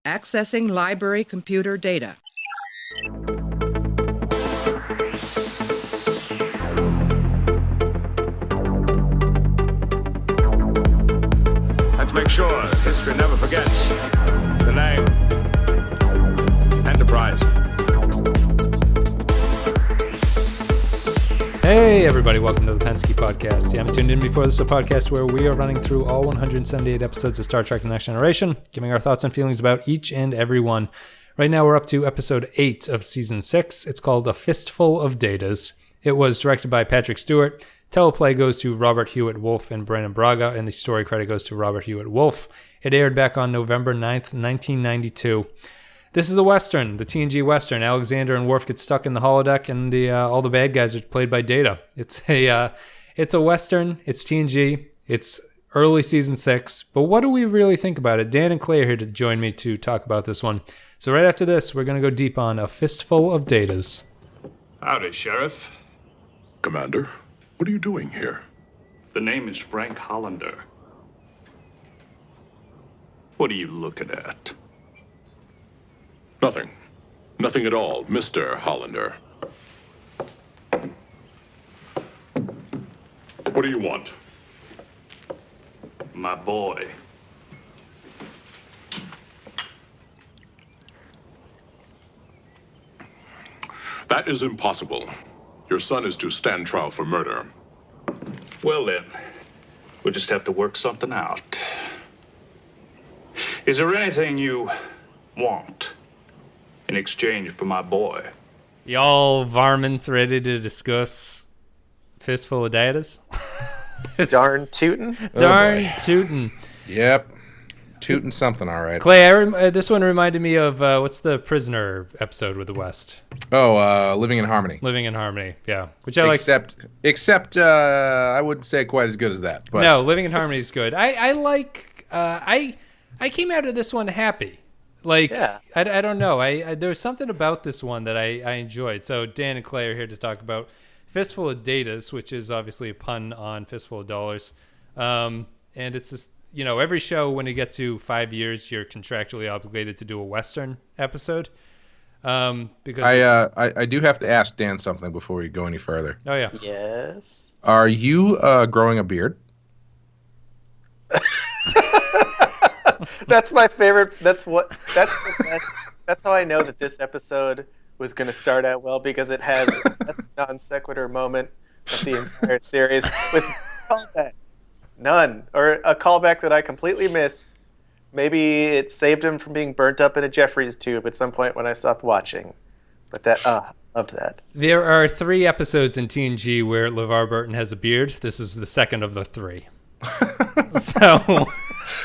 Accessing library computer data. And to make sure that history never forgets the name Enterprise. Hey everybody, welcome to the Pensky Podcast. You haven't tuned in before, this is a podcast where we are running through all 178 episodes of Star Trek The Next Generation, giving our thoughts and feelings about each and every one. Right now we're up to episode 8 of season 6. It's called A Fistful of Datas. It was directed by Patrick Stewart. Teleplay goes to Robert Hewitt-Wolf and Brandon Braga, and the story credit goes to Robert Hewitt-Wolf. It aired back on November 9th, 1992. This is the Western, the TNG Western. Alexander and Worf get stuck in the holodeck, and all the bad guys are played by Data. It's a Western. It's TNG. It's early season 6. But what do we really think about it? Dan and Clay are here to join me to talk about this one. So right after this, we're going to go deep on A Fistful of Datas. Howdy, Sheriff. Commander, what are you doing here? The name is Frank Hollander. What are you looking at? Nothing. Nothing at all, Mr. Hollander. What do you want? My boy. That is impossible. Your son is to stand trial for murder. Well then, we'll just have to work something out. Is there anything you want in exchange for my boy? Y'all varmints ready to discuss Fistful of Datas? Darn tootin'. Darn tootin'. Yep. Tootin' something, all right. Clay, this one reminded me of, what's the Prisoner episode with the West? Oh, Living in Harmony. Living in Harmony, yeah. Which I like. Except I wouldn't say quite as good as that. But. No, Living in Harmony is good. I came out of this one happy. Like, yeah. I don't know. There was something about this one that I enjoyed. So Dan and Clay are here to talk about Fistful of Datas, which is obviously a pun on Fistful of Dollars. And it's just, every show when you get to 5 years, you're contractually obligated to do a Western episode. Because I do have to ask Dan something before we go any further. Oh, yeah. Yes. Are you growing a beard? That's my favorite. That's the best. That's how I know that this episode was going to start out well, because it has the best non sequitur moment of the entire series with callback. None. Or a callback that I completely missed. Maybe it saved him from being burnt up in a Jeffries tube at some point when I stopped watching. But loved that. There are 3 episodes in TNG where LeVar Burton has a beard. This is the second of the 3. So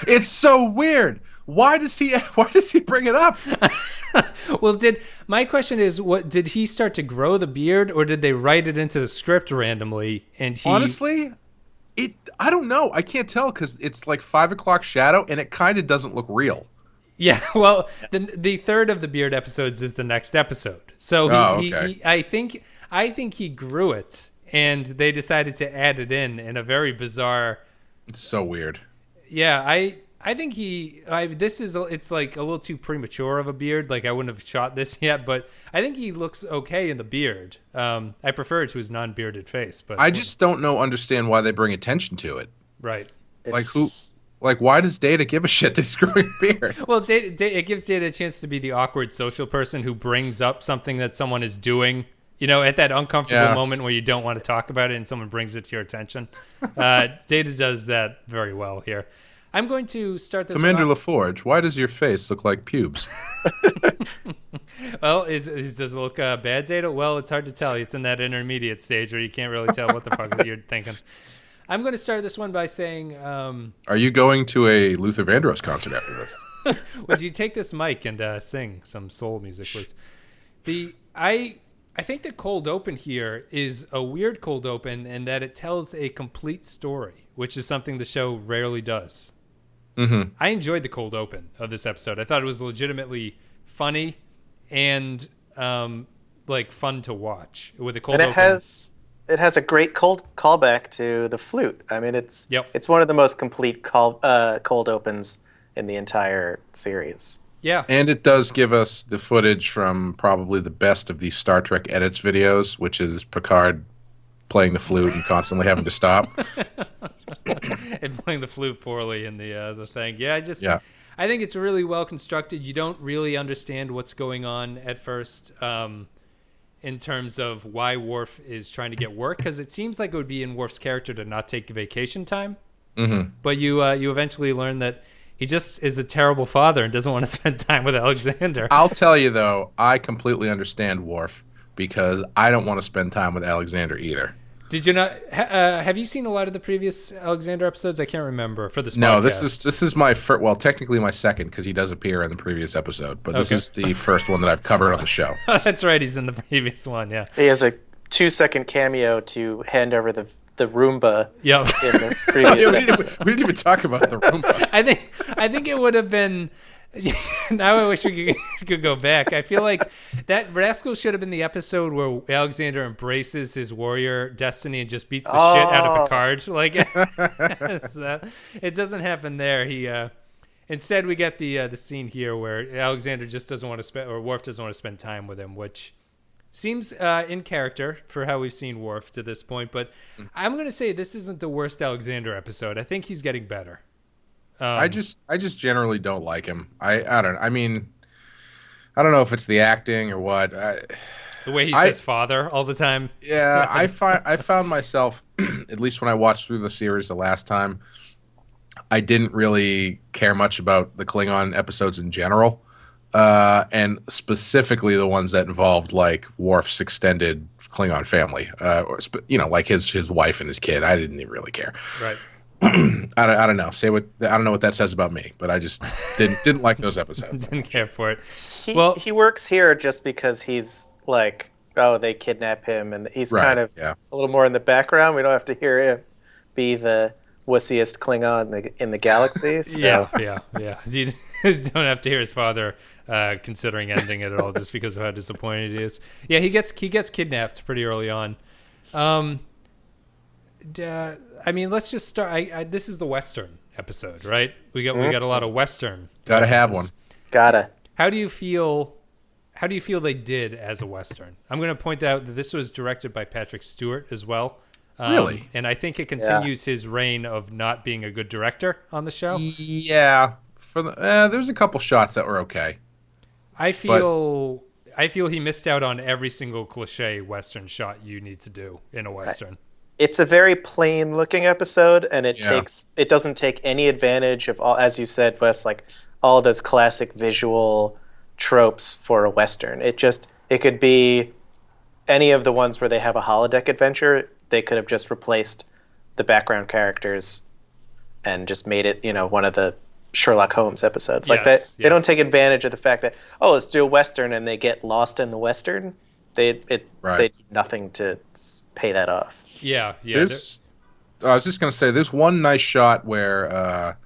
it's so weird. Why does he bring it up? Well, my question is, did he start to grow the beard, or did they write it into the script randomly? And honestly, I don't know. I can't tell because it's like 5 o'clock shadow, and it kind of doesn't look real. Yeah, well, the third of the beard episodes is the next episode. So I think he grew it, and they decided to add it in a very bizarre. It's so weird. Yeah, I think it's like a little too premature of a beard. Like, I wouldn't have shot this yet, but I think he looks okay in the beard. I prefer it to his non-bearded face, but I just don't understand why they bring attention to it. Right. Why does Data give a shit that he's growing a beard? Well, it gives Data a chance to be the awkward social person who brings up something that someone is doing, at that uncomfortable moment where you don't want to talk about it and someone brings it to your attention. Data does that very well here. I'm going to start this. Commander LaForge, why does your face look like pubes? Well, does it look bad, Data? Well, it's hard to tell. It's in that intermediate stage where you can't really tell what the fuck you're thinking. I'm going to start this one by saying... Are you going to a Luther Vandross concert after this? Would you take this mic and sing some soul music, please? I think the cold open here is a weird cold open, in that it tells a complete story, which is something the show rarely does. Mm-hmm. I enjoyed the cold open of this episode. I thought it was legitimately funny and fun to watch with a cold open. It has a great cold callback to the flute. I mean, it's one of the most complete cold opens in the entire series. Yeah. And it does give us the footage from probably the best of these Star Trek edits videos, which is Picard playing the flute and constantly having to stop. And playing the flute poorly in the thing. Yeah, Yeah. I think it's really well constructed. You don't really understand what's going on at first in terms of why Worf is trying to get work, because it seems like it would be in Worf's character to not take vacation time. Mm-hmm. But you eventually learn that he just is a terrible father and doesn't want to spend time with Alexander. I'll tell you, though, I completely understand Worf because I don't want to spend time with Alexander either. Did you not? Have you seen a lot of the previous Alexander episodes? I can't remember for this podcast. No, this is my first. Well, technically my second because he does appear in the previous episode, but this is the first one that I've covered on the show. That's right. He's in the previous one. Yeah. He has a 2-second cameo to hand over the Roomba. Yep. In the previous episode. We didn't even talk about the Roomba. I think it would have been. Now I wish we could go back. I feel like that Rascal should have been the episode where Alexander embraces his warrior destiny and just beats the shit out of Picard. Like, it doesn't happen there. He instead we get the scene here where Alexander just doesn't want to spend, or Worf doesn't want to spend time with him, which seems in character for how we've seen Worf to this point. But I'm going to say this isn't the worst Alexander episode. I think he's getting better. I just generally don't like him. I don't. I mean, I don't know if it's the acting or what. The way he says "father" all the time. Yeah, I found myself, at least when I watched through the series the last time, I didn't really care much about the Klingon episodes in general, and specifically the ones that involved like Worf's extended Klingon family, or like his wife and his kid. I didn't even really care. Right. I don't know. I don't know what that says about me, but I just didn't like those episodes. Didn't care for it. He works here just because he's like, oh, they kidnap him, and he's kind of a little more in the background. We don't have to hear him be the wussiest Klingon in the galaxy. So. Yeah. You don't have to hear his father considering ending it at all just because of how disappointed he is. Yeah, he gets kidnapped pretty early on. I mean, let's just start. This is the Western episode, right? We got a lot of Western. Gotta have one. Gotta. How do you feel they did as a Western? I'm going to point out that this was directed by Patrick Stewart as well. Really? And I think it continues his reign of not being a good director on the show. Yeah. There's a couple shots that were okay. I feel he missed out on every single cliche Western shot you need to do in a Western. It's a very plain looking episode, and it doesn't take any advantage of all, as you said, Wes, like all those classic visual tropes for a Western. It could be any of the ones where they have a holodeck adventure. They could have just replaced the background characters and just made it, one of the Sherlock Holmes episodes. Like that. They don't take advantage of the fact that, let's do a Western, and they get lost in the Western. They do nothing to pay that off. Yeah. I was just gonna say, there's one nice shot where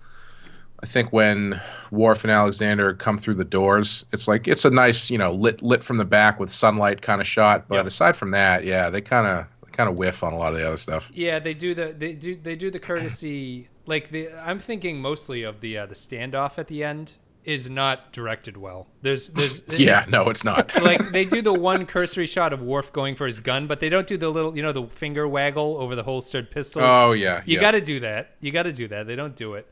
I think when Worf and Alexander come through the doors, it's a nice, lit from the back with sunlight kind of shot. But aside from that, they kind of whiff on a lot of the other stuff. Yeah, they do the courtesy. Like I'm thinking mostly of the standoff at the end is not directed well. There's no, it's not. Like they do the one cursory shot of Worf going for his gun, but they don't do the little, the finger waggle over the holstered pistols. Oh yeah, you got to do that. They don't do it.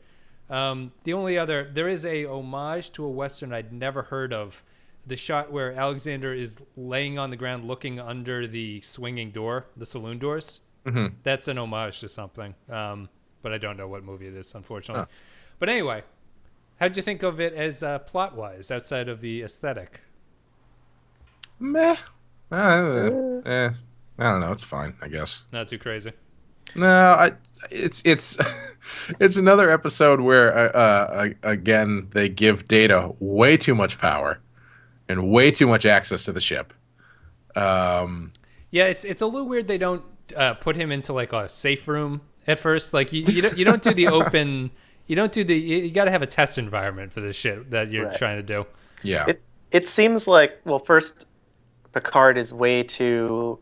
The only other, there is a homage to a Western I'd never heard of. The shot where Alexander is laying on the ground looking under the swinging door, the saloon doors. Mm-hmm. That's an homage to something. But I don't know what movie it is, unfortunately. But anyway, how'd you think of it as plot-wise, outside of the aesthetic? Meh. I don't know. It's fine, I guess. Not too crazy. No, it's it's another episode where again they give Data way too much power and way too much access to the ship. Yeah, it's a little weird they don't put him into like a safe room at first. Like you don't do the open. You got to have a test environment for this shit that you're trying to do. Yeah. It seems like, first, Picard is way too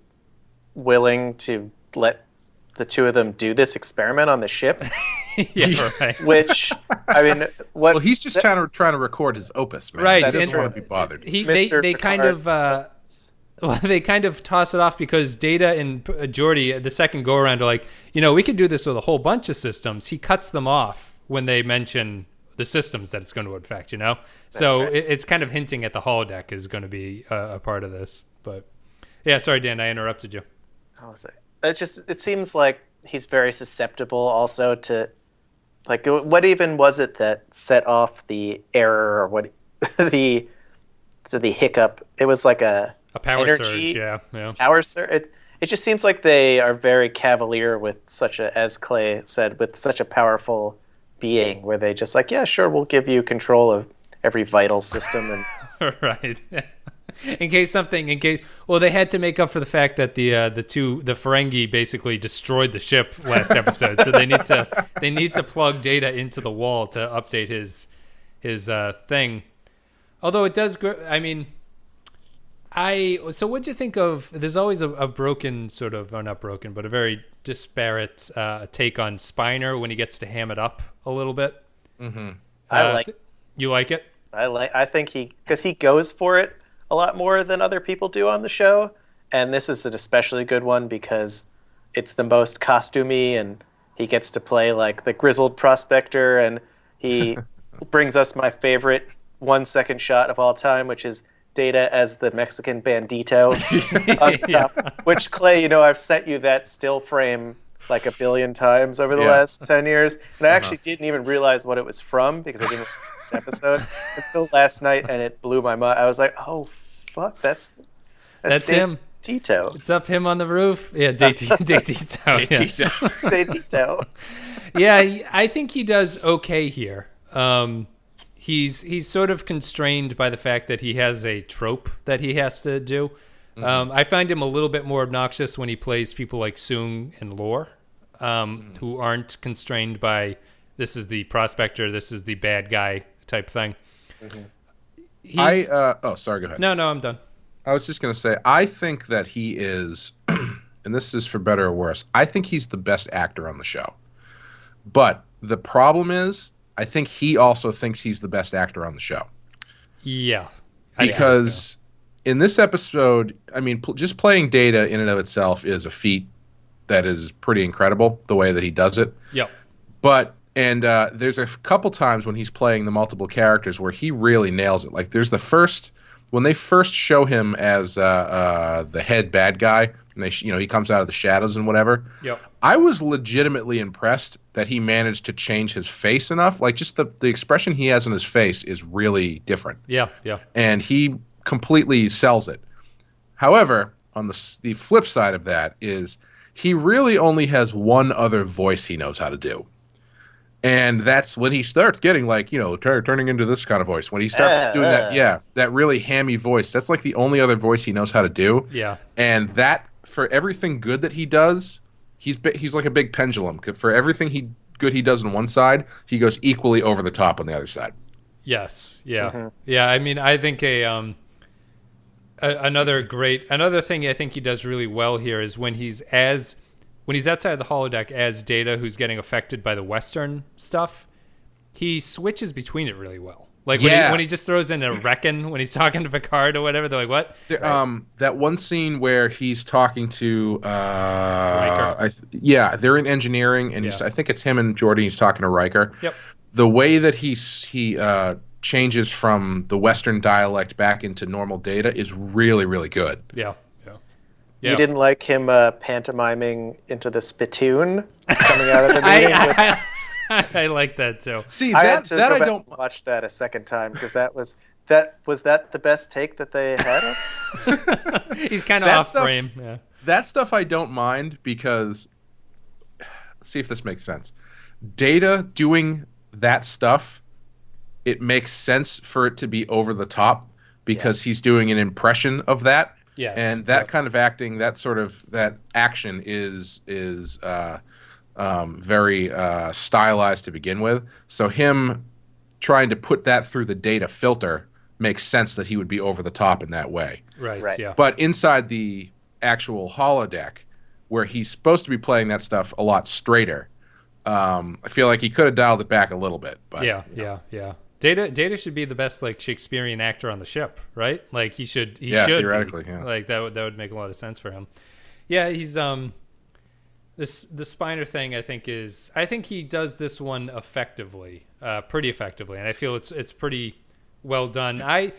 willing to let the two of them do this experiment on the ship. Yeah, right. Which, I mean, what? Well, he's just trying to record his opus, man. Right, He doesn't and- want to be bothered. They kind of well, they kind of toss it off because Data and Geordi, the second go around, are like, we could do this with a whole bunch of systems. He cuts them off when they mention the systems that it's going to affect, So right. it's kind of hinting at the holodeck is going to be a part of this. But yeah, sorry, Dan, I interrupted you. How was it? It seems like he's very susceptible also to, like, what even was it that set off the error or what the hiccup? It was like a power energy, surge, yeah. Power surge. It just seems like they are very cavalier with such a, as Clay said, with such a powerful being, where they just like, yeah, sure, we'll give you control of every vital system and Right. Well, they had to make up for the fact that the Ferengi basically destroyed the ship last episode, so they need to plug Data into the wall to update his thing. Although it does, so what'd you think of? There's always a broken sort of, or not broken, but a very disparate take on Spiner when he gets to ham it up a little bit. Mm-hmm. I like. You like it? I think because he goes for it a lot more than other people do on the show, and this is an especially good one because it's the most costumey, and he gets to play like the grizzled prospector, and he brings us my favorite 1-second shot of all time, which is Data as the Mexican bandito on the top. Which, Clay, I've sent you that still frame like a billion times over the last 10 years, and I actually didn't even realize what it was from because I didn't watch this episode until last night, and it blew my mind. I was like, oh fuck, that's him. Tito. It's up him on the roof. Yeah, Tito. Tito. Yeah, I think he does okay here. He's sort of constrained by the fact that he has a trope that he has to do. I find him a little bit more obnoxious when he plays people like Soong and Lore, who aren't constrained by this is the prospector, this is the bad guy type thing. Sorry, go ahead. No, I'm done. I was just going to say, I think that he is, and this is for better or worse, I think he's the best actor on the show. But the problem is, I think he also thinks he's the best actor on the show. Yeah. Because in this episode, just playing Data in and of itself is a feat that is pretty incredible, the way that he does it. Yep. But, there's a couple times when he's playing the multiple characters where he really nails it. Like, there's when they first show him as the head bad guy, and he comes out of the shadows and whatever. Yep. I was legitimately impressed that he managed to change his face enough. Like, just the expression he has on his face is really different. Yeah. And he completely sells it. However, on the flip side of that is he really only has one other voice he knows how to do. And that's when he starts getting turning into this kind of voice. When he starts doing that really hammy voice, that's like the only other voice he knows how to do. Yeah. And that, for everything good that he does, he's like a big pendulum. For everything he does on one side, he goes equally over the top on the other side. Yes. Yeah. Yeah. I think another thing I think he does really well here is when he's outside the holodeck as Data, who's getting affected by the Western stuff, he switches between it really well. Like when he just throws in a reckon when he's talking to Picard or whatever, they're like, what? That one scene where he's talking to Riker. They're in engineering, and I think it's him and Geordi. He's talking to Riker. Yep. The way that he changes from the Western dialect back into normal Data is really, really good. Yeah. You didn't like him pantomiming into the spittoon coming out of the meeting? I like that too. See, I don't watch that a second time because was that the best take that they had? He's kind of off frame. Yeah. That stuff I don't mind because, see if this makes sense. Data doing that stuff, it makes sense for it to be over the top because he's doing an impression of that. Yes. And that kind of acting, that action is very stylized to begin with. So him trying to put that through the Data filter makes sense that he would be over the top in that way. Right. Yeah. But inside the actual holodeck, where he's supposed to be playing that stuff a lot straighter, I feel like he could have dialed it back a little bit, but Yeah. Data should be the best like Shakespearean actor on the ship, right? Like he should theoretically, be. yeah. Like that would make a lot of sense for him. Yeah, he's the Spiner thing I think he does this one effectively, pretty effectively, and I feel it's pretty well done. I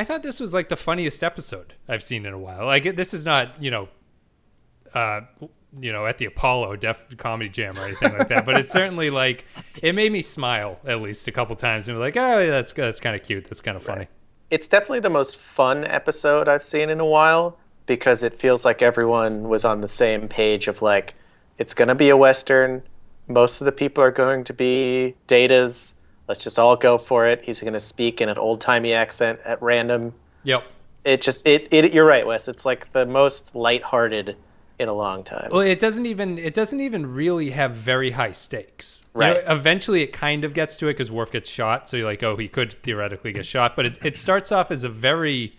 thought this was like the funniest episode I've seen in a while. Like this is not, at the Apollo Def Comedy Jam or anything like that, but it's certainly like it made me smile at least a couple times and be like, oh, yeah, that's kind of cute. That's kind of funny. Right. It's definitely the most fun episode I've seen in a while because it feels like everyone was on the same page of like, it's going to be a Western. Most of the people are going to be Data's. Let's just all go for it. He's going to speak in an old-timey accent at random. Yep. You're right, Wes. It's like the most lighthearted in a long time. Well, it doesn't even really have very high stakes. Right. Eventually it kind of gets to it because Worf gets shot. So you're like, oh, he could theoretically get shot. But it starts off as a very,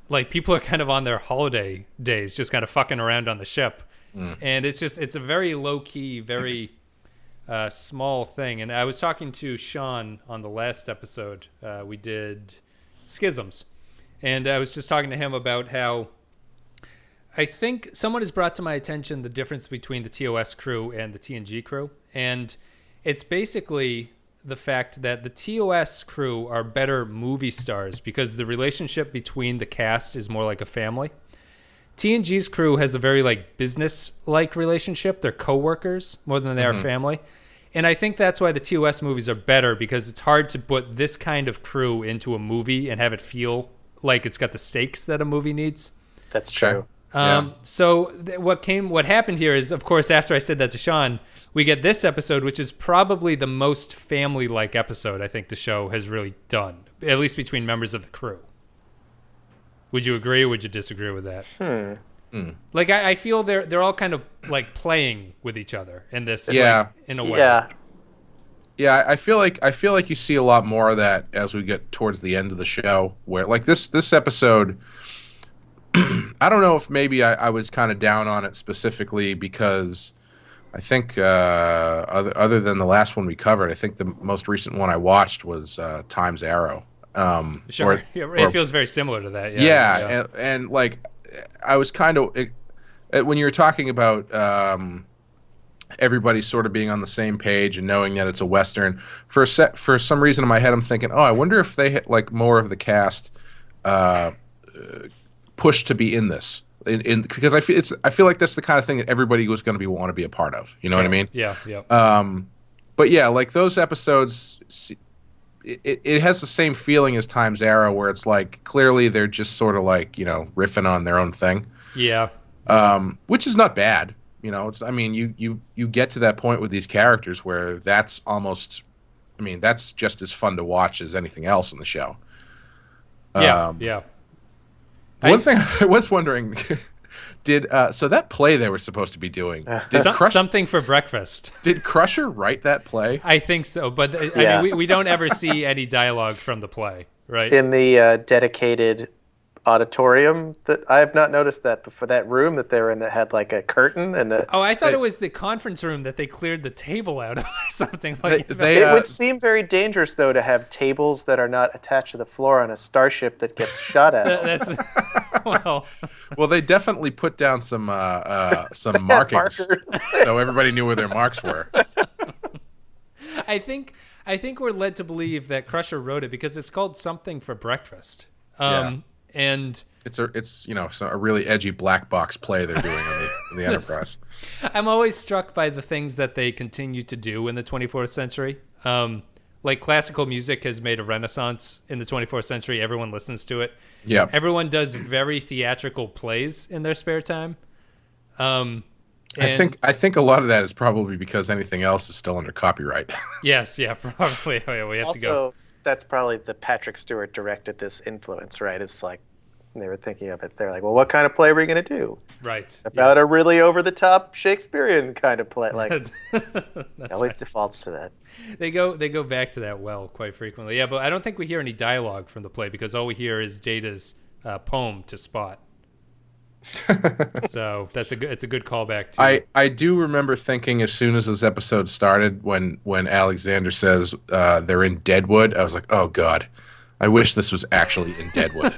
like, people are kind of on their holiday days, just kind of fucking around on the ship. And it's a very low-key, very small thing. And I was talking to Sean on the last episode. We did Schisms. And I was just talking to him about how I think someone has brought to my attention the difference between the TOS crew and the Tng crew. And it's basically the fact that the TOS crew are better movie stars because the relationship between the cast is more like a family. TNG's crew has a very like business-like relationship. They're co-workers more than they are family. And I think that's why the TOS movies are better because it's hard to put this kind of crew into a movie and have it feel like it's got the stakes that a movie needs. That's true. So what happened here is, of course, after I said that to Sean, we get this episode, which is probably the most family-like episode I think the show has really done, at least between members of the crew. Would you agree or would you disagree with that? Like I feel they're all kind of like playing with each other in this, like, in a way. Yeah, I feel like you see a lot more of that as we get towards the end of the show, where like this episode. I don't know if maybe I was kind of down on it specifically because I think other than the last one we covered, I think the most recent one I watched was Time's Arrow. Sure, it feels very similar to that. Yeah. And like I was kind of when you were talking about everybody sort of being on the same page and knowing that it's a Western. For some reason in my head, I'm thinking, I wonder if they had, like more of the cast pushed to be in this, because I feel like that's the kind of thing that everybody was going to want to be a part of. You know what I mean? Yeah. But yeah, like those episodes, it has the same feeling as Time's Arrow, where it's like clearly they're just sort of like riffing on their own thing. Yeah. Which is not bad. You get to that point with these characters where that's almost, that's just as fun to watch as anything else in the show. Yeah. One thing I was wondering, so that play they were supposed to be doing, something for breakfast. Did Crusher write that play? I think so, but we don't ever see any dialogue from the play, right? In the dedicated auditorium, that I have not noticed that before, that room that they were in that had like a curtain and I thought it was the conference room that they cleared the table out of or something like that. It would seem very dangerous though to have tables that are not attached to the floor on a starship that gets shot at. That's well, they definitely put down some markings so everybody knew where their marks were. I think we're led to believe that Crusher wrote it because it's called Something for Breakfast. And it's a really edgy black box play they're doing on the Enterprise. I'm always struck by the things that they continue to do in the 24th century. Like classical music has made a renaissance in the 24th century. Everyone listens to it. Yeah. Everyone does very theatrical plays in their spare time. I think a lot of that is probably because anything else is still under copyright. Yes, yeah, probably. Oh, yeah, we have also, to go. That's probably the Patrick Stewart directed this influence, right? It's like they were thinking of it. They're like, well, what kind of play are we going to do? Right. About a really over-the-top Shakespearean kind of play. Like, it always defaults to that. They go back to that well quite frequently. Yeah, but I don't think we hear any dialogue from the play because all we hear is Data's poem to Spot. So it's a good callback too. I do remember thinking as soon as this episode started, when Alexander says they're in Deadwood, I was like, oh god, I wish this was actually in Deadwood.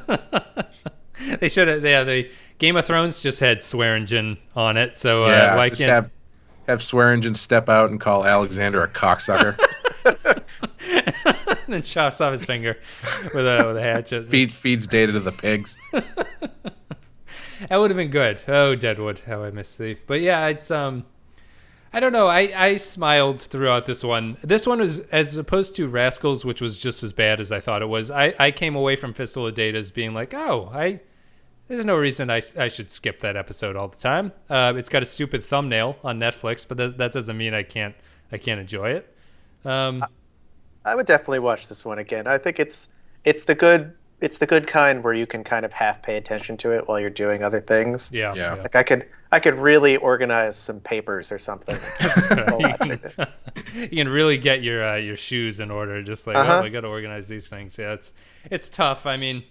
They should have. Yeah, the Game of Thrones just had Swearingen on it, so why just can't have Swearingen step out and call Alexander a cocksucker. and then chops off his finger with a hatchet. Feeds Data to the pigs. That would have been good. Oh, Deadwood, how I miss thee. But yeah, it's I don't know. I smiled throughout this one. This one was, as opposed to Rascals, which was just as bad as I thought it was. I came away from Fistful of Datas being like, there's no reason I should skip that episode all the time. It's got a stupid thumbnail on Netflix, but that doesn't mean I can't enjoy it. I would definitely watch this one again. I think it's the good kind where you can kind of half pay attention to it while you're doing other things. Yeah. Like I could really organize some papers or something while watching this. You can really get your shoes in order. Just like, I got to organize these things. Yeah, it's tough. I mean,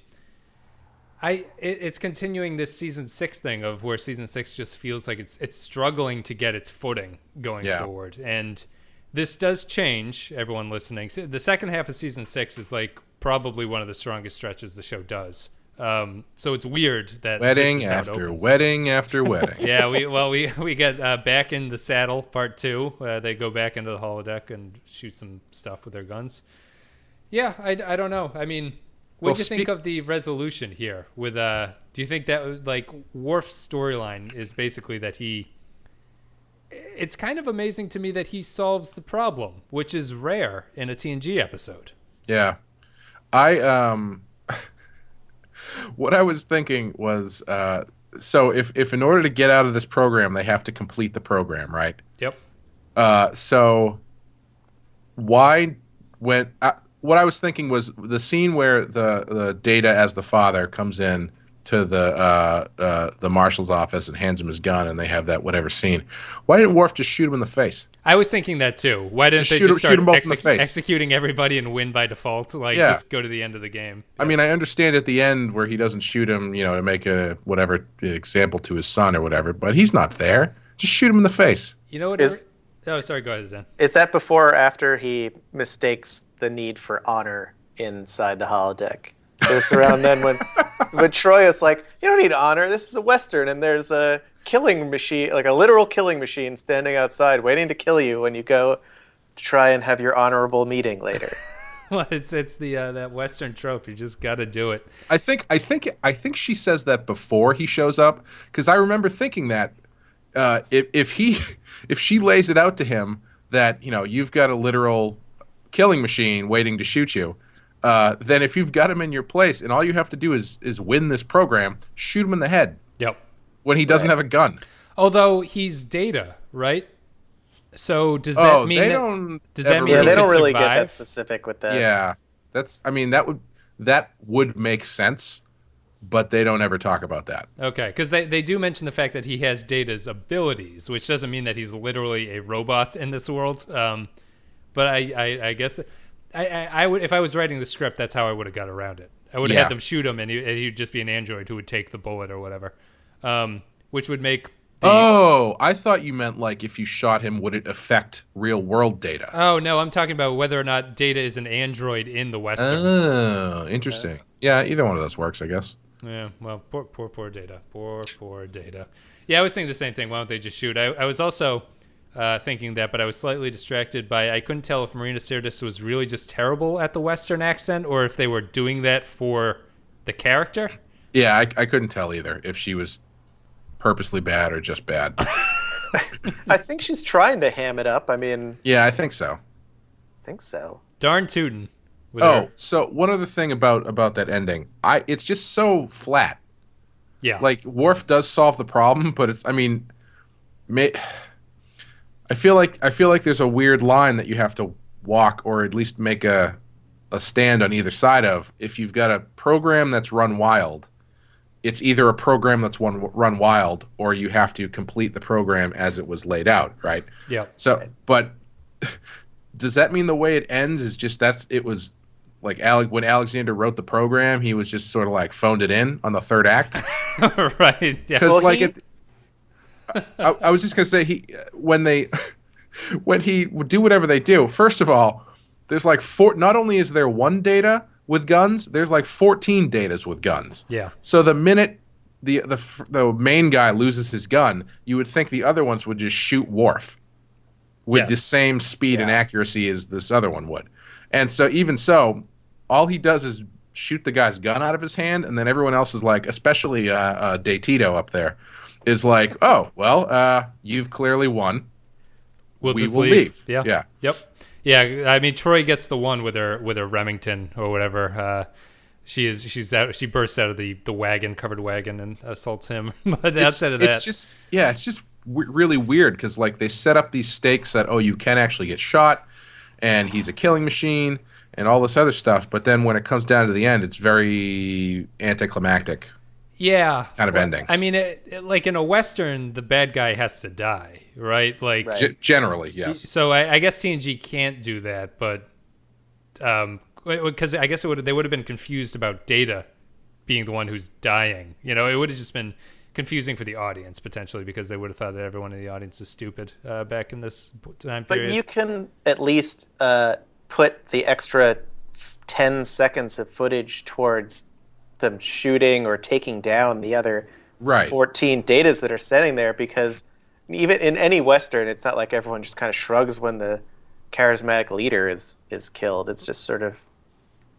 it's continuing this season 6 thing of where season 6 just feels like it's struggling to get its footing going forward. And this does change, everyone listening. The second half of season 6 is like probably one of the strongest stretches the show does. So it's weird that wedding after wedding after wedding. Yeah, we get Back in the Saddle part 2. They go back into the holodeck and shoot some stuff with their guns. Yeah, I don't know. I mean, what do you think of the resolution here? With do you think that like Worf's storyline is basically that it's kind of amazing to me that he solves the problem, which is rare in a TNG episode. Yeah. What I was thinking was, so if in order to get out of this program, they have to complete the program, right? Yep. So why what I was thinking was the scene where the Data as the father comes in to the marshal's office and hands him his gun, and they have that whatever scene. Why didn't Worf just shoot him in the face? I was thinking that too. Why didn't they just start shoot them both in the face? Executing everybody and win by default? Like, just go to the end of the game. I mean, I understand at the end where he doesn't shoot him, to make a whatever example to his son or whatever, but he's not there. Just shoot him in the face. You know what? Oh, sorry. Go ahead, Dan. Is that before or after he mistakes the need for honor inside the holodeck? It's around then when Troy is like, you don't need honor. This is a Western, and there's a killing machine, like a literal killing machine, standing outside waiting to kill you when you go to try and have your honorable meeting later. Well, it's the that Western trope. You just got to do it. I think she says that before he shows up, because I remember thinking that if she lays it out to him that you've got a literal killing machine waiting to shoot you. Then if you've got him in your place and all you have to do is win this program, shoot him in the head. Yep. When he doesn't have a gun. Although he's Data, right? So does that mean they don't really get that specific with that. Yeah. That would make sense, but they don't ever talk about that. Okay, because they do mention the fact that he has Data's abilities, which doesn't mean that he's literally a robot in this world. But I guess I would, if I was writing the script, that's how I would have got around it. I would have had them shoot him, and he'd just be an android who would take the bullet or whatever, which would make. I thought you meant like if you shot him, would it affect real world Data? Oh no, I'm talking about whether or not Data is an android in the Western. Oh, interesting. Yeah, either one of those works, I guess. Yeah, well, poor Data. Poor Data. Yeah, I was thinking the same thing. Why don't they just shoot? I was also thinking that, but I was slightly distracted by, I couldn't tell if Marina Sirtis was really just terrible at the Western accent or if they were doing that for the character. Yeah, I couldn't tell either if she was purposely bad or just bad. I think she's trying to ham it up. I mean... Yeah, I think so. Darn tootin'. So one other thing about that ending, it's just so flat. Yeah. Like, Worf does solve the problem, but it's, I mean... I feel like there's a weird line that you have to walk or at least make a stand on either side of. If you've got a program that's run wild, it's either a program that's run wild or you have to complete the program as it was laid out, right? Yeah. So, but does that mean the way it ends is just it was when Alexander wrote the program, he was just sort of like phoned it in on the third act. Right. Yeah. Because I was just gonna say when he would do whatever they do. First of all, there's like not only is there one Data with guns, there's like 14 Datas with guns. Yeah. So the minute the main guy loses his gun, you would think the other ones would just shoot Worf with the same speed and accuracy as this other one would. And so even so, all he does is shoot the guy's gun out of his hand, and then everyone else is like, especially Tito up there, is like, oh, well, you've clearly won. We will leave. leave. Yeah. Yep. Yeah, I mean, Troy gets the one with her Remington or whatever. She bursts out of the covered wagon and assaults him. But outside of that, it's just really weird because like they set up these stakes that you can actually get shot, and he's a killing machine and all this other stuff. But then when it comes down to the end, it's very anticlimactic. Yeah, kind of ending. I mean, like in a Western, the bad guy has to die, right? Like generally, yes. So I guess TNG can't do that, but because I guess they would have been confused about Data being the one who's dying. You know, it would have just been confusing for the audience potentially because they would have thought that everyone in the audience is stupid back in this time period. But you can at least put the extra 10 seconds of footage towards them shooting or taking down the other 14 Datas that are standing there, because even in any Western, it's not like everyone just kind of shrugs when the charismatic leader is killed. It's just sort of,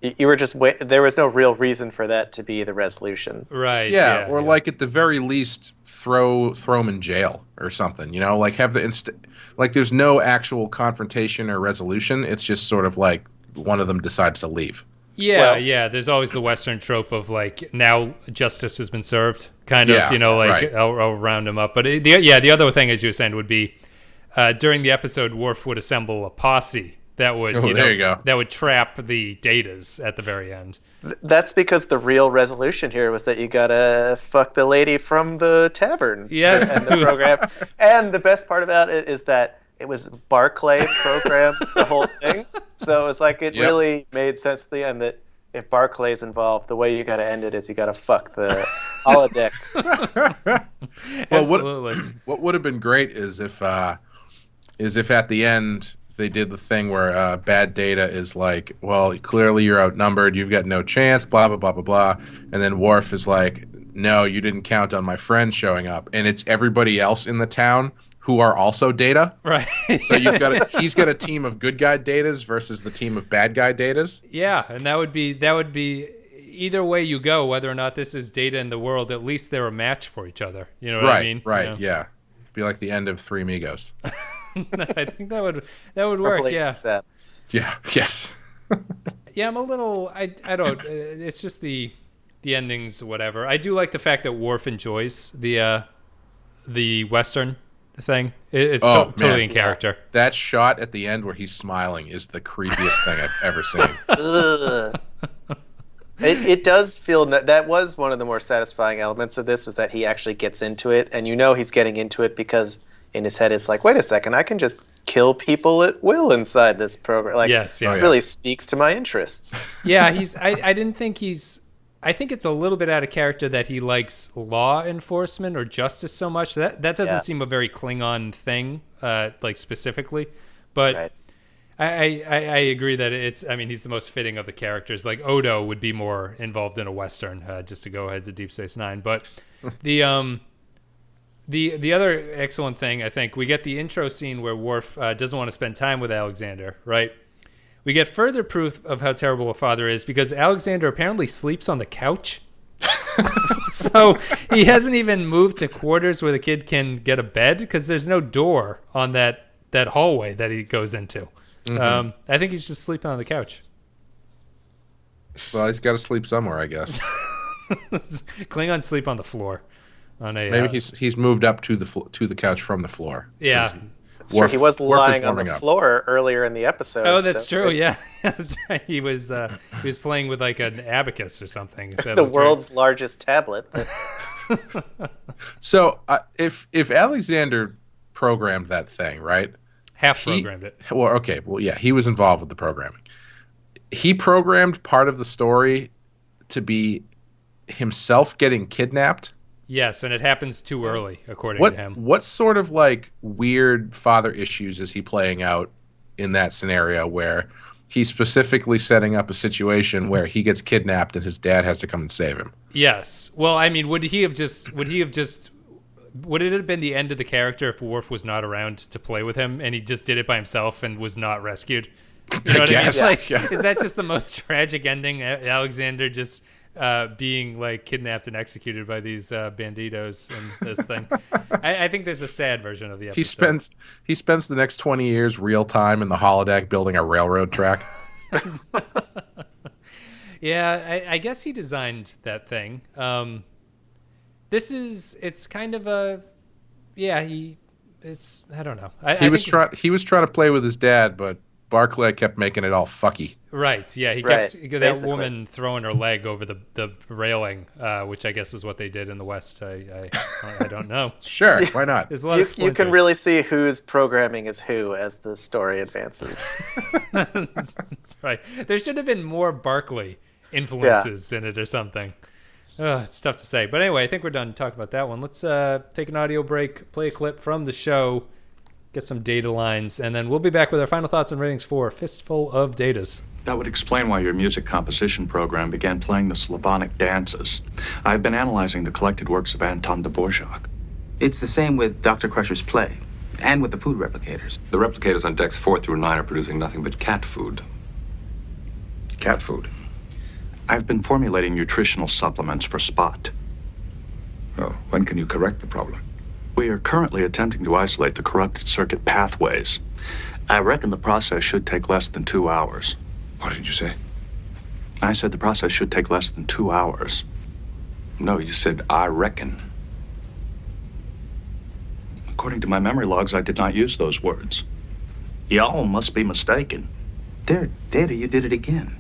you were just there was no real reason for that to be the resolution. Right. Yeah, like at the very least throw them in jail or something, you know, like have like there's no actual confrontation or resolution. It's just sort of like one of them decides to leave. Yeah, There's always the Western trope of like, now justice has been served, kind of, you know, like I'll round him up. But the other thing, as you were saying, would be during the episode, Worf would assemble a posse that would that would trap the Datas at the very end. That's because the real resolution here was that you gotta fuck the lady from the tavern. Yes, and the program. And the best part about it is that it was Barclay programmed the whole thing. So it was like it really made sense at the end that if Barclay's involved, the way you got to end it is you got to fuck the holodeck. Absolutely. What would have been great is if at the end they did the thing where bad Data is like, well, clearly you're outnumbered, you've got no chance, blah blah blah blah blah, and then Worf is like, no, you didn't count on my friend showing up, and it's everybody else in the town who are also Data. Right. So he's got a team of good guy Datas versus the team of bad guy Datas. Yeah, and that would be either way you go, whether or not this is Data in the world, at least they're a match for each other. You know what I mean? Right, you know? Yeah. Be like the end of Three Amigos. I think that would work, yeah. Yeah, yes. Yeah, I'm a little I don't it's just the endings, whatever. I do like the fact that Worf enjoys the Western thing. It's totally in character. Yeah. That shot at the end where he's smiling is the creepiest thing I've ever seen. It does feel that was one of the more satisfying elements of this, was that he actually gets into it, and you know he's getting into it because in his head it's like, wait a second, I can just kill people at will inside this program. Like, this really speaks to my interests. Yeah, I didn't think I think it's a little bit out of character that he likes law enforcement or justice so much. That doesn't seem a very Klingon thing, like specifically. But I agree that he's the most fitting of the characters. Like Odo would be more involved in a Western, just to go ahead to Deep Space Nine. But the other excellent thing, I think, we get the intro scene where Worf doesn't want to spend time with Alexander, right? We get further proof of how terrible a father is because Alexander apparently sleeps on the couch. So he hasn't even moved to quarters where the kid can get a bed because there's no door on that hallway that he goes into. Mm-hmm. I think he's just sleeping on the couch. Well, he's got to sleep somewhere, I guess. Klingons sleep on the floor. Maybe he's moved up to the couch from the floor. Yeah. That's true. He was lying on the floor earlier in the episode. Oh, that's true. Yeah, that's right. He was playing with like an abacus or something. The world's largest tablet. So if Alexander programmed that thing, right? Half programmed it. Well, okay. Well, yeah, he was involved with the programming. he programmed part of the story to be himself getting kidnapped. Yes, and it happens too early, according to him. What sort of like weird father issues is he playing out in that scenario where he's specifically setting up a situation where he gets kidnapped and his dad has to come and save him? Yes. Well, I mean, would it have been the end of the character if Worf was not around to play with him and he just did it by himself and was not rescued? You know what I mean? Like, is that just the most tragic ending? Alexander just being like kidnapped and executed by these banditos in this thing. I think there's a sad version of the episode. He spends the next 20 years real time in the holodeck building a railroad track. Yeah, I guess he designed that thing. It's kind of a, I don't know. He was trying to play with his dad, but Barclay kept making it all fucky. Right, yeah, he kept that woman throwing her leg over the railing, which I guess is what they did in the West. I don't know. Sure, why not? There's a lot of You splinters. can really see whose programming is who as the story advances. That's right. There should have been more Barclay influences in it or something. It's tough to say. But anyway, I think we're done talking about that one. Let's take an audio break, play a clip from the show, get some data lines, and then we'll be back with our final thoughts and ratings for Fistful of Datas. That would explain why your music composition program began playing the Slavonic dances. I've been analyzing the collected works of Anton Dvorak. It's the same with Dr. Crusher's play, and with the food replicators. The replicators on decks 4 through 9 are producing nothing but cat food. Cat food. I've been formulating nutritional supplements for Spot. Well, when can you correct the problem? We are currently attempting to isolate the corrupted circuit pathways. I reckon the process should take less than 2 hours. What did you say? I said the process should take less than 2 hours. No, you said, I reckon. According to my memory logs, I did not use those words. Y'all must be mistaken. There, Data, you did it again.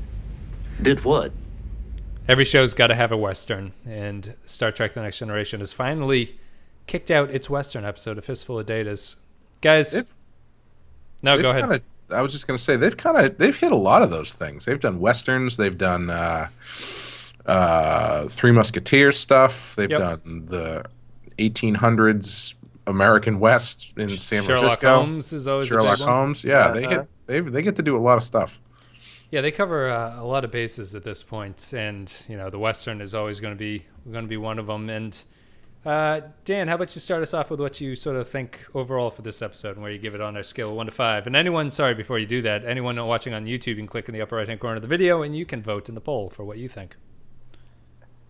Did what? Every show's got to have a Western, and Star Trek The Next Generation has finally kicked out its Western episode of Fistful of Datas. Guys, go ahead. I was just going to say, they've hit a lot of those things. They've done Westerns, they've done Three Musketeers stuff, they've done the 1800s American West in San Francisco. Sherlock Holmes is always Sherlock a big one. Holmes, yeah. They get to do a lot of stuff. Yeah, they cover a lot of bases at this point, and the Western is always going to be one of them. And Dan, how about you start us off with what you sort of think overall for this episode, and where you give it on our scale of 1 to 5. And before you do that, anyone watching on YouTube, you can click in the upper right-hand corner of the video, and you can vote in the poll for what you think.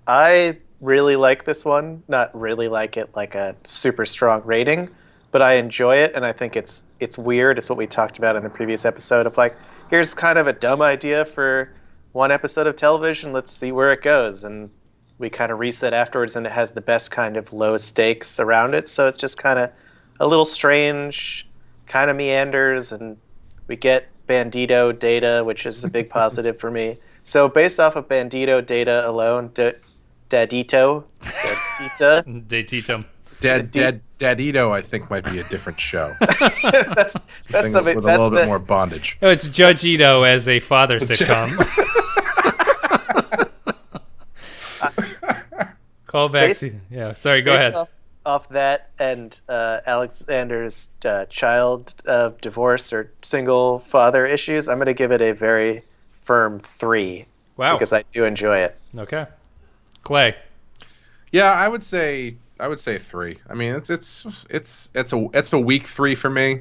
I really like this one. Not really like it like a super strong rating, but I enjoy it, and I think it's weird. It's what we talked about in the previous episode of like, here's kind of a dumb idea for one episode of television. Let's see where it goes. And we kind of reset afterwards, and it has the best kind of low stakes around it. So it's just kind of a little strange, kind of meanders, and we get Bandito data, which is a big positive for me. So based off of Bandito data alone, Dadito, Dadito, I think, might be a different show. that's with a little bit more bondage. Oh, it's Judge Ito as a father sitcom. Call back. Sorry, go ahead. Off that and Alexander's child of divorce or single father issues, I'm going to give it a very firm 3. Wow. Because I do enjoy it. Okay. Clay. Yeah, I would say 3. I mean, it's a weak 3 for me.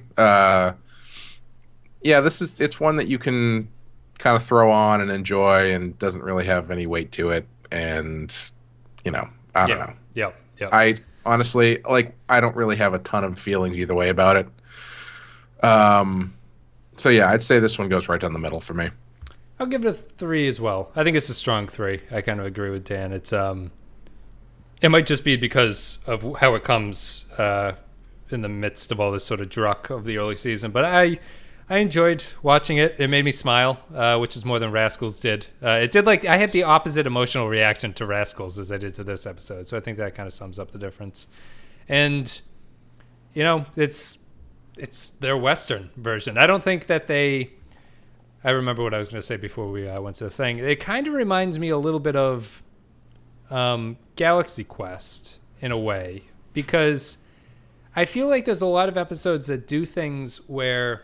It's one that you can kind of throw on and enjoy, and doesn't really have any weight to it. And I don't know. Yep. I honestly, I don't really have a ton of feelings either way about it. So yeah, I'd say this one goes right down the middle for me. I'll give it a 3 as well. I think it's a strong 3. I kind of agree with Dan. It's it might just be because of how it comes in the midst of all this sort of druck of the early season. But I enjoyed watching it. It made me smile, which is more than Rascals did. It did I had the opposite emotional reaction to Rascals as I did to this episode. So I think that kind of sums up the difference. And it's their Western version. I don't think that they I remember what I was going to say before we went to the thing. It kind of reminds me a little bit of Galaxy Quest in a way, because I feel like there's a lot of episodes that do things where,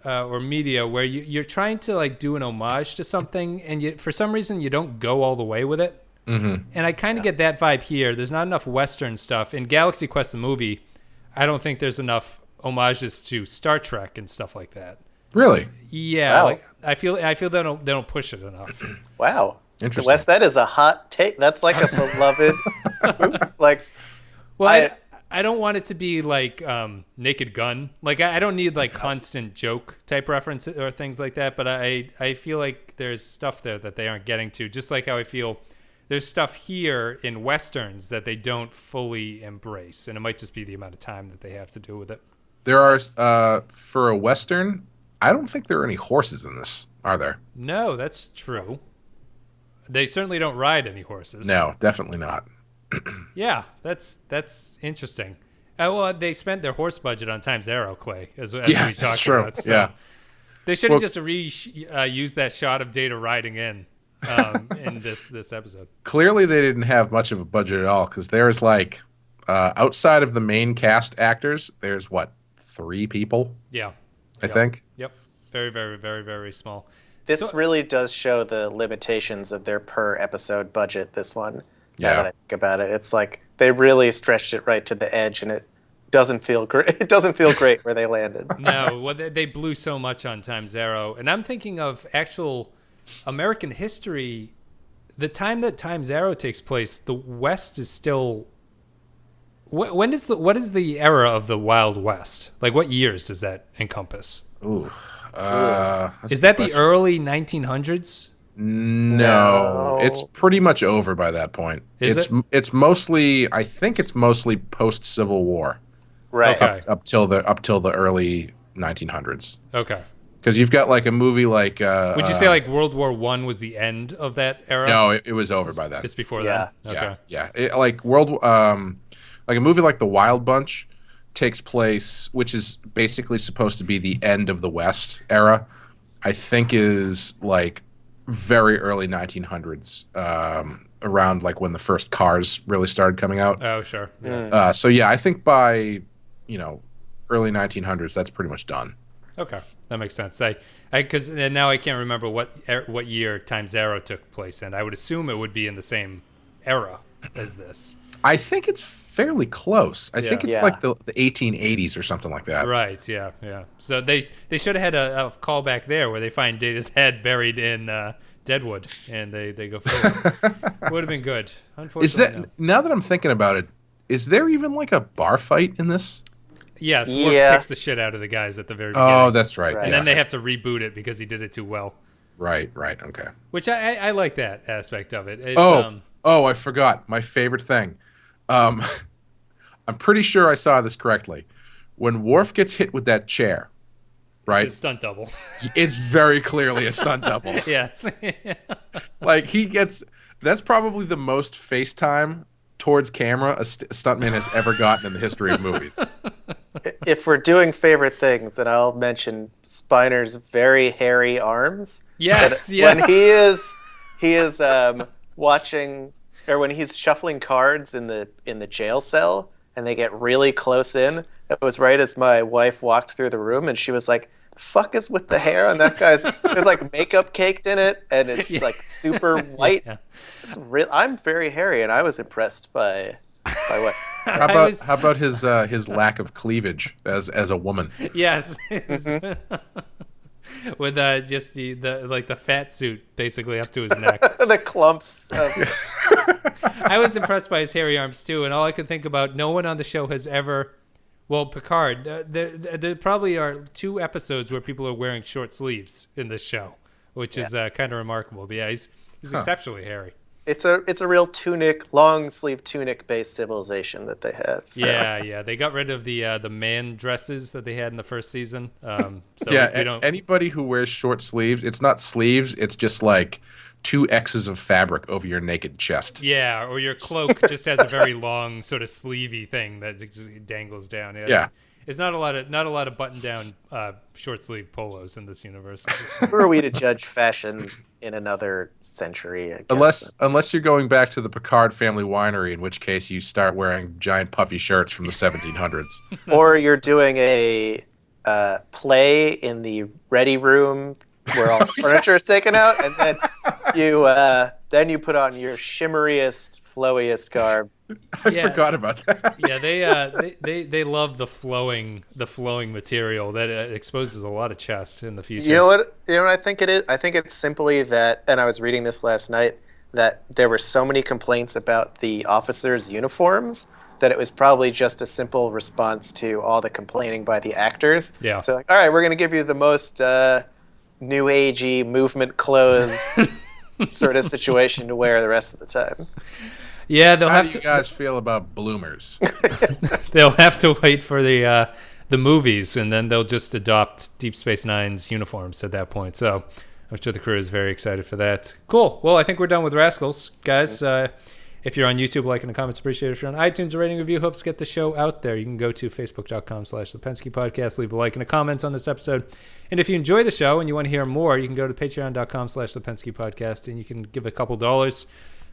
or media, where you're trying to like do an homage to something, and for some reason you don't go all the way with it. Mm-hmm. And I kind of get that vibe here. There's not enough Western stuff. In Galaxy Quest, the movie, I don't think there's enough homages to Star Trek and stuff like that. Really? Yeah, Wow. like I feel they don't push it enough. Wow. Interesting. Wes, that is a hot take. That's like a beloved, like. Well, I don't want it to be like Naked Gun. Like I don't need like constant joke type references or things like that. But I feel like there's stuff there that they aren't getting to. Just like how I feel there's stuff here in Westerns that they don't fully embrace, and it might just be the amount of time that they have to do with it. There are for a Western, I don't think there are any horses in this, are there? No, that's true. They certainly don't ride any horses. No, definitely not. Yeah, that's interesting. Well, they spent their horse budget on Times Arrow, Clay, as we That's talked true. about. So Yeah. they should have just used that shot of Data riding in this episode. Clearly, they didn't have much of a budget at all, because there's like, outside of the main cast actors, there's what, 3 people? Yeah. I think. Yep. Very, very, very, very small. This really does show the limitations of their per episode budget, this one. Yeah. Now that I think about it. It's like they really stretched it right to the edge, and it doesn't feel great. It doesn't feel great where they landed. No, well, they blew so much on Times Arrow. And I'm thinking of actual American history. The time that Times Arrow takes place, the West is still... what is the era of the Wild West? Like, what years does that encompass? Ooh. Is that the early 1900s? No, it's pretty much over by that point. It's mostly, I think it's mostly post Civil War, Right. Okay. up till the early 1900s. Okay. Because you've got like a movie like. Would you say like World War I was the end of that era? No, it was over by then. It's before Yeah. then. Okay. Yeah. Like like a movie like The Wild Bunch takes place, which is basically supposed to be the end of the West era. I think is like very early 1900s, around like when the first cars really started coming out. Oh, sure. Yeah. So yeah, I think by early 1900s, that's pretty much done. Okay, that makes sense. Because now I can't remember what year Times Arrow took place in. I would assume it would be in the same era as this. I think it's fairly close. I think it's Yeah. like the 1880s or something like that. Right. Yeah. Yeah. So they should have had a callback there where they find Data's head buried in Deadwood and they go forward. Would have been good. Unfortunately, Now that I'm thinking about it, is there even like a bar fight in this? Yes. Worf Yeah. kicks the shit out of the guys at the very beginning. Oh, that's right. Right. And Yeah. then they have to reboot it because he did it too well. Right. Okay. Which I like that aspect of it. It's, I forgot my favorite thing. I'm pretty sure I saw this correctly. When Worf gets hit with that chair, right? It's a stunt double. It's very clearly a stunt double. Yes. Like that's probably the most FaceTime towards camera a stuntman has ever gotten in the history of movies. If we're doing favorite things, then I'll mention Spiner's very hairy arms. Yes. That Yeah. When he is watching, or when he's shuffling cards in the jail cell, and they get really close in. It was right as my wife walked through the room, and she was like, "The fuck is with the hair on that guy's?" There's like makeup caked in it, and it's like super white. Yeah. It's real. I'm very hairy, and I was impressed by what. How about his lack of cleavage as a woman? Yes. With just the fat suit basically up to his neck. The clumps. I was impressed by his hairy arms too, and all I could think about, no one on the show has ever. Well, Picard, there probably are 2 episodes where people are wearing short sleeves in this show, which is kind of remarkable. But yeah, he's exceptionally hairy. It's a real long sleeve tunic based civilization that they have. So. Yeah, they got rid of the man dresses that they had in the first season. So Yeah, we don't. anybody who wears short sleeves, it's not sleeves, it's just like 2 X's of fabric over your naked chest. Yeah, or your cloak just has a very long sort of sleevey thing that dangles down. Yeah. It's not a lot of button down short sleeve polos in this universe. Who are we to judge fashion in another century? I guess. Unless you're going back to the Picard family winery, in which case you start wearing giant puffy shirts from the 1700s. Or you're doing a play in the ready room where all the furniture is taken out, and then you put on your shimmeriest, flowiest garb. I forgot about that. Yeah, they love the flowing material that exposes a lot of chest in the future. You know what I think it is? I think it's simply that, and I was reading this last night, that there were so many complaints about the officers' uniforms that it was probably just a simple response to all the complaining by the actors. Yeah. So like, all right, we're going to give you the most new agey movement clothes sort of situation to wear the rest of the time. Yeah, they'll How have do to. you guys feel about bloomers? They'll have to wait for the movies, and then they'll just adopt Deep Space Nine's uniforms at that point. So I'm sure the crew is very excited for that. Cool. Well, I think we're done with Rascals, guys. If you're on YouTube, like and the comments appreciated. If you're on iTunes, a rating review helps get the show out there. You can go to facebook.com/The Podcast, leave a like and a comment on this episode. And if you enjoy the show and you want to hear more, you can go to patreon.com/The Podcast, and you can give a couple dollars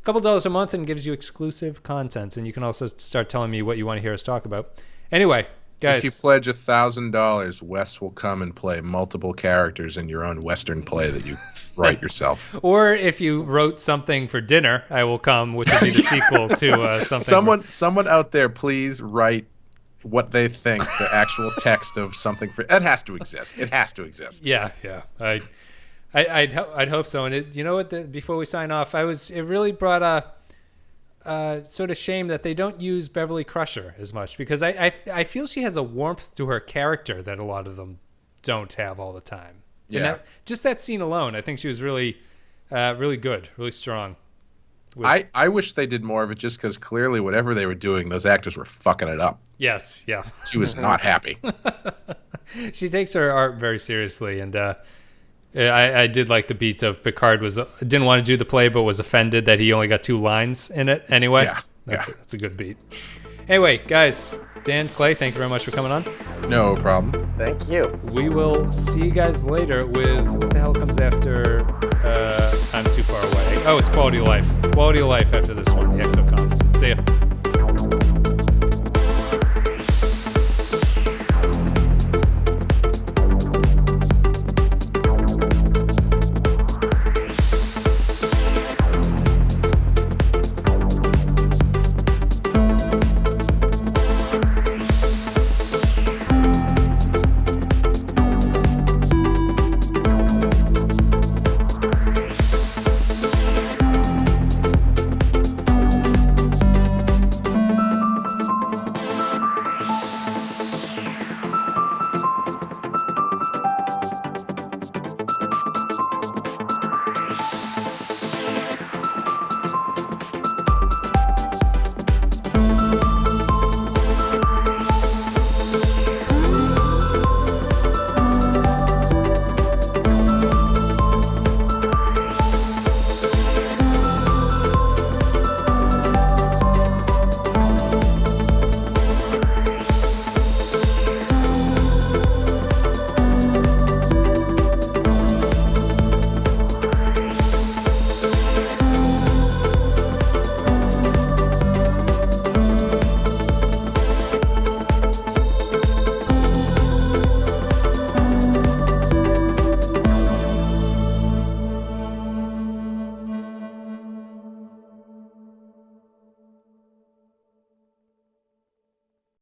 a month, and gives you exclusive content. And you can also start telling me what you want to hear us talk about. Anyway, guys. If you pledge $1,000, Wes will come and play multiple characters in your own Western play that you write yourself. Or if you wrote something for dinner, I will come, which will be the sequel to something. Someone out there, please write what they think the actual text of something for. It has to exist. It has to exist. Yeah. I'd hope so. And you know what? Before we sign off, it really brought a sort of shame that they don't use Beverly Crusher as much, because I feel she has a warmth to her character that a lot of them don't have all the time. Yeah. And just that scene alone, I think she was really, really good, really strong. I wish they did more of it, just because clearly whatever they were doing, those actors were fucking it up. Yes, yeah. She was not happy. She takes her art very seriously, and I did like the beats of Picard didn't want to do the play, but was offended that he only got 2 lines in it anyway. Yeah. That's a good beat. Anyway, guys, Dan, Clay, thank you very much for coming on. No problem. Thank you. We will see you guys later with what the hell comes after I'm Too Far Away. Oh, it's Quality of Life. Quality of Life after this one, the exocoms. See ya.